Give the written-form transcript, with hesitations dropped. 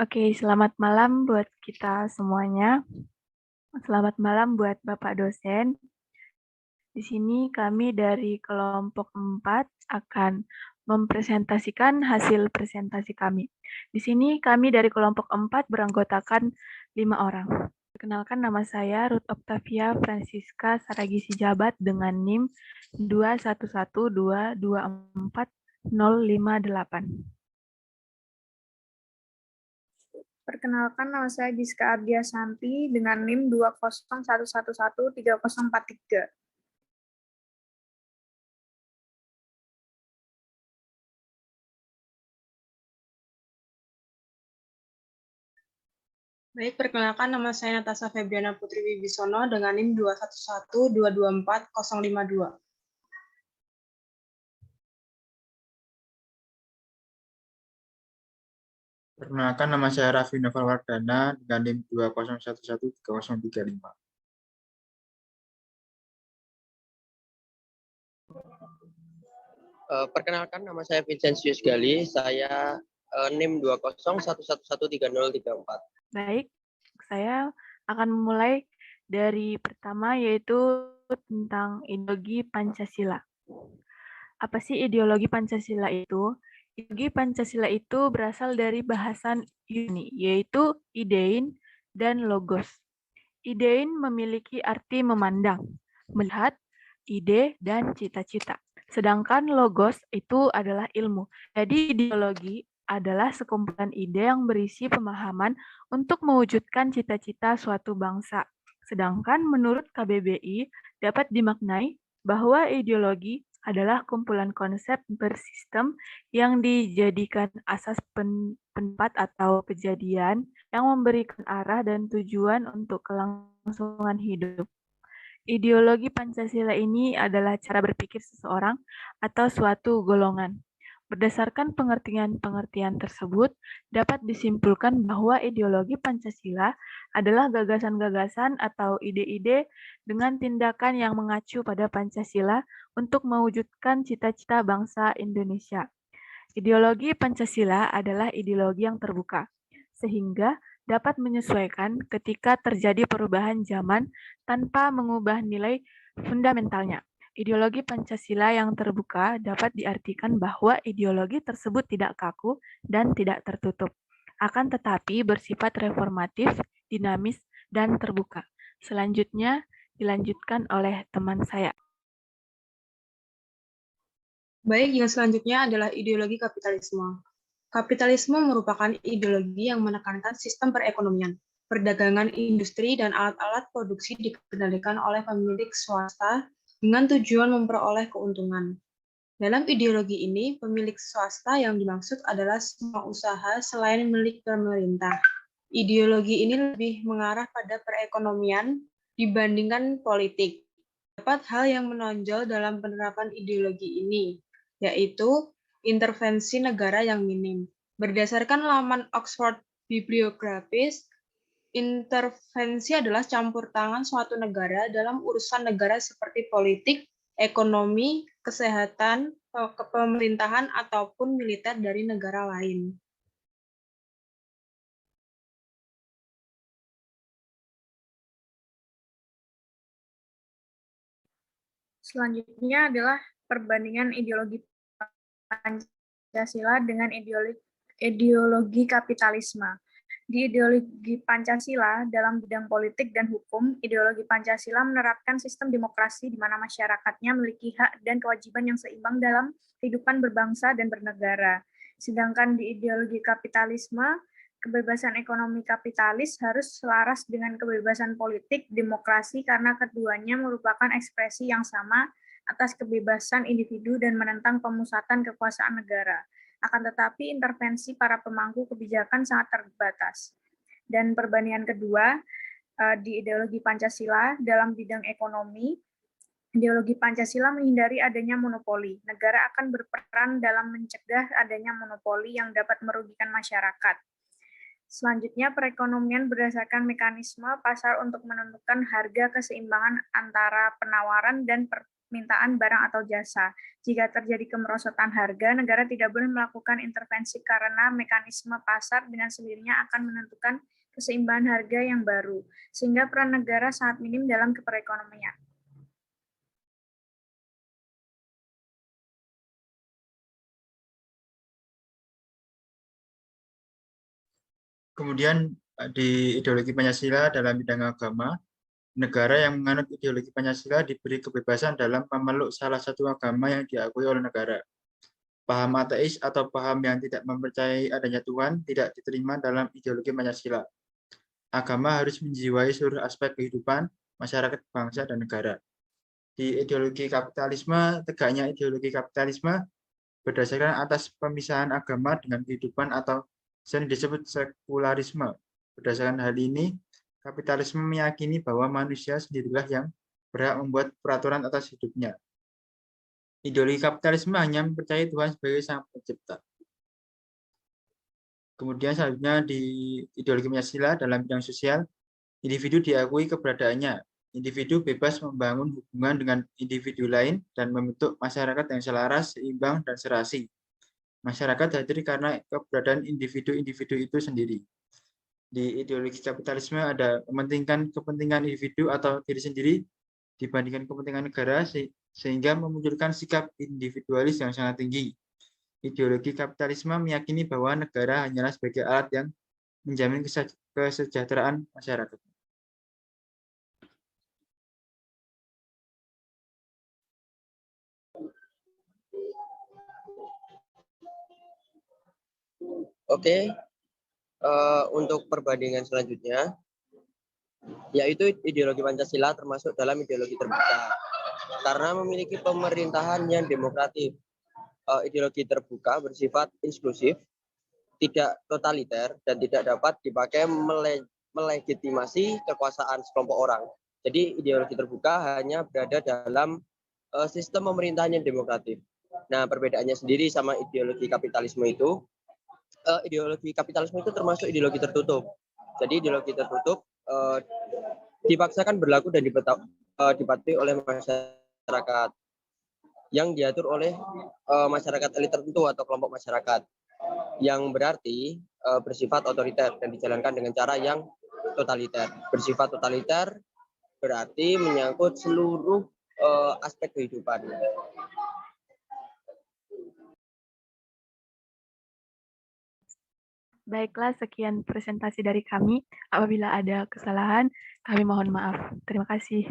Oke, selamat malam buat kita semuanya. Selamat malam buat Bapak dosen. Di sini kami dari kelompok 4 akan mempresentasikan hasil presentasi kami. Di sini kami dari kelompok 4 beranggotakan 5 orang. Perkenalkan, nama saya Ruth Octavia Francisca Saragisi Jabat dengan NIM 21122240058. Perkenalkan, nama saya Giska Ardiasanti dengan NIM 201113043. Baik, perkenalkan nama saya Natasha Febriana Putri Wibisono dengan NIM 2112240052. Perkenalkan, nama saya Raffi Noval Wardana dengan NIM 201130335. Perkenalkan, nama saya Vincentius Gali, saya NIM 201113034. Baik, saya akan memulai dari pertama, yaitu tentang ideologi Pancasila. Apa sih ideologi Pancasila itu? Ideologi Pancasila itu berasal dari bahasan Yunani, yaitu idein dan logos. Idein memiliki arti memandang, melihat, ide, dan cita-cita. Sedangkan logos itu adalah ilmu. Jadi ideologi adalah sekumpulan ide yang berisi pemahaman untuk mewujudkan cita-cita suatu bangsa. Sedangkan menurut KBBI dapat dimaknai bahwa ideologi adalah kumpulan konsep bersistem yang dijadikan asas pendapat atau kejadian yang memberikan arah dan tujuan untuk kelangsungan hidup. Ideologi Pancasila ini adalah cara berpikir seseorang atau suatu golongan. Berdasarkan pengertian-pengertian tersebut, dapat disimpulkan bahwa ideologi Pancasila adalah gagasan-gagasan atau ide-ide dengan tindakan yang mengacu pada Pancasila untuk mewujudkan cita-cita bangsa Indonesia. Ideologi Pancasila adalah ideologi yang terbuka, sehingga dapat menyesuaikan ketika terjadi perubahan zaman tanpa mengubah nilai fundamentalnya. Ideologi Pancasila yang terbuka dapat diartikan bahwa ideologi tersebut tidak kaku dan tidak tertutup, akan tetapi bersifat reformatif, dinamis, dan terbuka. Selanjutnya dilanjutkan oleh teman saya. Baik, yang selanjutnya adalah ideologi kapitalisme. Kapitalisme merupakan ideologi yang menekankan sistem perekonomian, perdagangan industri, dan alat-alat produksi dikendalikan oleh pemilik swasta dengan tujuan memperoleh keuntungan. Dalam ideologi ini, pemilik swasta yang dimaksud adalah semua usaha selain milik pemerintah. Ideologi ini lebih mengarah pada perekonomian dibandingkan politik. Terdapat hal yang menonjol dalam penerapan ideologi ini, yaitu intervensi negara yang minim. Berdasarkan laman Oxford Bibliographies, intervensi adalah campur tangan suatu negara dalam urusan negara seperti politik, ekonomi, kesehatan, kepemerintahan, ataupun militer dari negara lain. Selanjutnya adalah perbandingan ideologi Pancasila dengan ideologi kapitalisme. Di ideologi Pancasila dalam bidang politik dan hukum, ideologi Pancasila menerapkan sistem demokrasi di mana masyarakatnya memiliki hak dan kewajiban yang seimbang dalam kehidupan berbangsa dan bernegara. Sedangkan di ideologi kapitalisme, kebebasan ekonomi kapitalis harus selaras dengan kebebasan politik demokrasi karena keduanya merupakan ekspresi yang sama atas kebebasan individu dan menentang pemusatan kekuasaan negara. Akan tetapi intervensi para pemangku kebijakan sangat terbatas. Dan perbandingan kedua, di ideologi Pancasila dalam bidang ekonomi, ideologi Pancasila menghindari adanya monopoli. Negara akan berperan dalam mencegah adanya monopoli yang dapat merugikan masyarakat. Selanjutnya, perekonomian berdasarkan mekanisme pasar untuk menentukan harga keseimbangan antara penawaran dan permintaan barang atau jasa. Jika terjadi kemerosotan harga, negara tidak boleh melakukan intervensi karena mekanisme pasar dengan sendirinya akan menentukan keseimbangan harga yang baru, sehingga peran negara sangat minim dalam perekonomian. Kemudian di ideologi Pancasila dalam bidang agama, negara yang menganut ideologi Pancasila diberi kebebasan dalam memeluk salah satu agama yang diakui oleh negara. Paham ateis atau paham yang tidak mempercayai adanya Tuhan tidak diterima dalam ideologi Pancasila. Agama harus menjiwai seluruh aspek kehidupan masyarakat, bangsa, dan negara. Di ideologi kapitalisme, tegaknya ideologi kapitalisme berdasarkan atas pemisahan agama dengan kehidupan atau sering disebut sekularisme. Berdasarkan hal ini, kapitalisme meyakini bahwa manusia sendirilah yang berhak membuat peraturan atas hidupnya. Ideologi kapitalisme hanya mempercayai Tuhan sebagai sang pencipta. Kemudian selanjutnya di ideologi Pancasila dalam bidang sosial, individu diakui keberadaannya. Individu bebas membangun hubungan dengan individu lain dan membentuk masyarakat yang selaras, seimbang, dan serasi. Masyarakat hadir karena keberadaan individu-individu itu sendiri. Di ideologi kapitalisme ada mementingkan kepentingan individu atau diri sendiri dibandingkan kepentingan negara sehingga memunculkan sikap individualis yang sangat tinggi. Ideologi kapitalisme meyakini bahwa negara hanyalah sebagai alat yang menjamin kesejahteraan masyarakat. Oke, untuk perbandingan selanjutnya, yaitu ideologi Pancasila termasuk dalam ideologi terbuka. Karena memiliki pemerintahan yang demokratis, ideologi terbuka bersifat inklusif, tidak totaliter, dan tidak dapat dipakai melegitimasi kekuasaan sekelompok orang. Jadi ideologi terbuka hanya berada dalam sistem pemerintahan yang demokratis. Nah, perbedaannya sendiri sama ideologi kapitalisme itu, ideologi kapitalisme itu termasuk ideologi tertutup. Jadi ideologi tertutup dipaksakan berlaku dan dipatuhi oleh masyarakat yang diatur oleh masyarakat elit tertentu atau kelompok masyarakat, yang berarti bersifat otoriter dan dijalankan dengan cara yang totaliter. Bersifat totaliter berarti menyangkut seluruh aspek kehidupan. Baiklah, sekian presentasi dari kami. Apabila ada kesalahan, kami mohon maaf. Terima kasih.